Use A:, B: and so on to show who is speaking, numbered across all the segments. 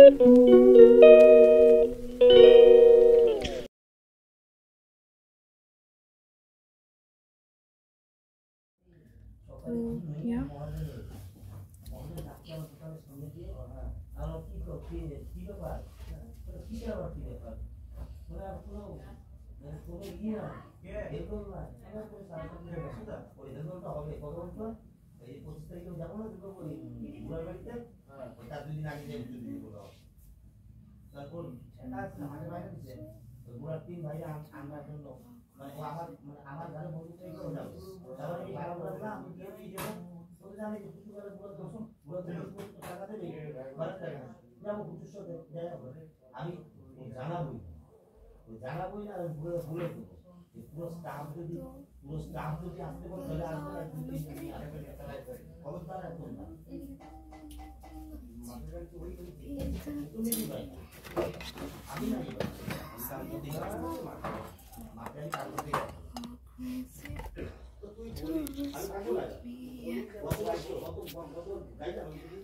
A: Yeah.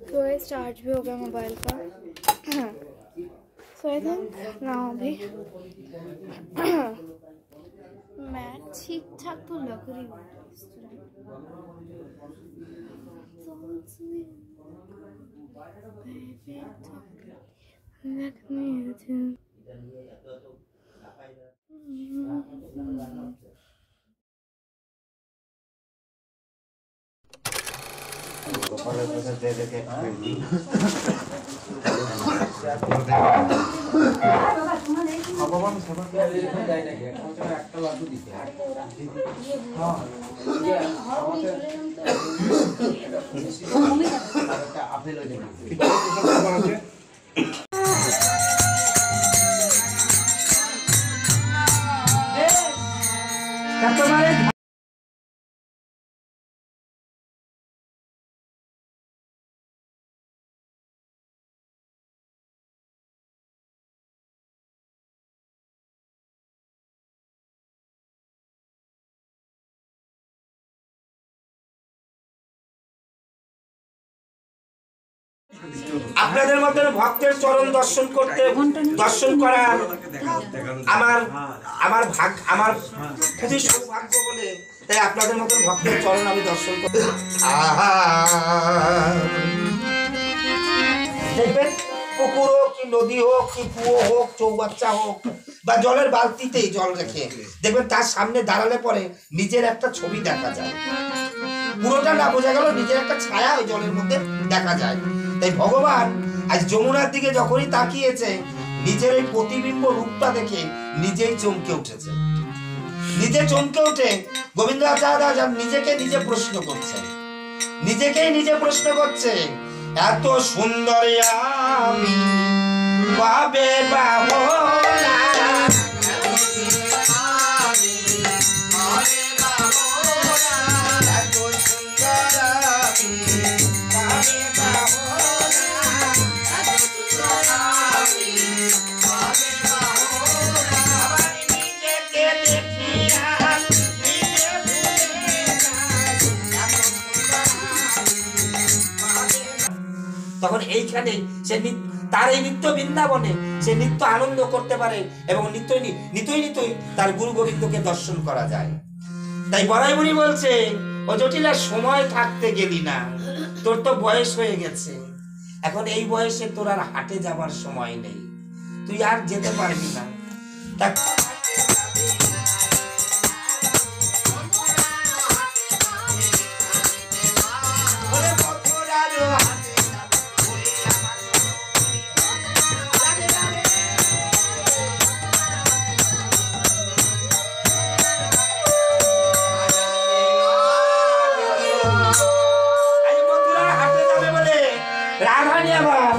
A: तो charge भी हो गया मोबाइल का। सो आई थिंक नाउ भी मैं ठीक ठाक तो लग रही हूँ।
B: আপনাদের মধ্যে ভক্তের চরণ দর্শন করতে দর্শন করার আমার খুবই সৌভাগ্য বলে তাই আপনাদের মতন ভক্তের চরণ আমি দর্শন করতে দেখবেন পুকুর হোক কি নদী হোক কি কুয়ো হোক চৌবাচ্চা হোক বা জলের বালতিতেই জল রেখে দেখবেন তার সামনে দাঁড়ালে পরে নিজের একটা ছবি দেখা যায়, পুরোটা না বোঝা গেল নিজের একটা ছায়া ওই জলের মধ্যে দেখা যায়। তাই ভগবান আজ যমুনার দিকে যখনই তাকিয়েছে নিজের এই প্রতিবিম্ব রূপটা দেখে নিজেই চমকে উঠেছে। নিজে চমকে উঠে গোবিন্দাচার্য নিজেকে নিজে প্রশ্ন করছে, নিজেকেই নিজে প্রশ্ন করছে, এত সুন্দর আমি পাবে বাবা তখন এইখানে সে তার এই নিত্য বৃন্দাবনে সে নিত্য আনন্দ করতে পারে এবং নিত্যই তার গুরু গোবিন্দকে দর্শন করা যায়। তাই বড়াই মুনি বলছে, ও জটিলা সময় থাকতে গেলি না, তোর তো বয়স হয়ে গেছে, এখন এই বয়সে তোর আর হাটে যাবার সময় নেই, তুই আর যেতে পারবি না। রাধানি আবার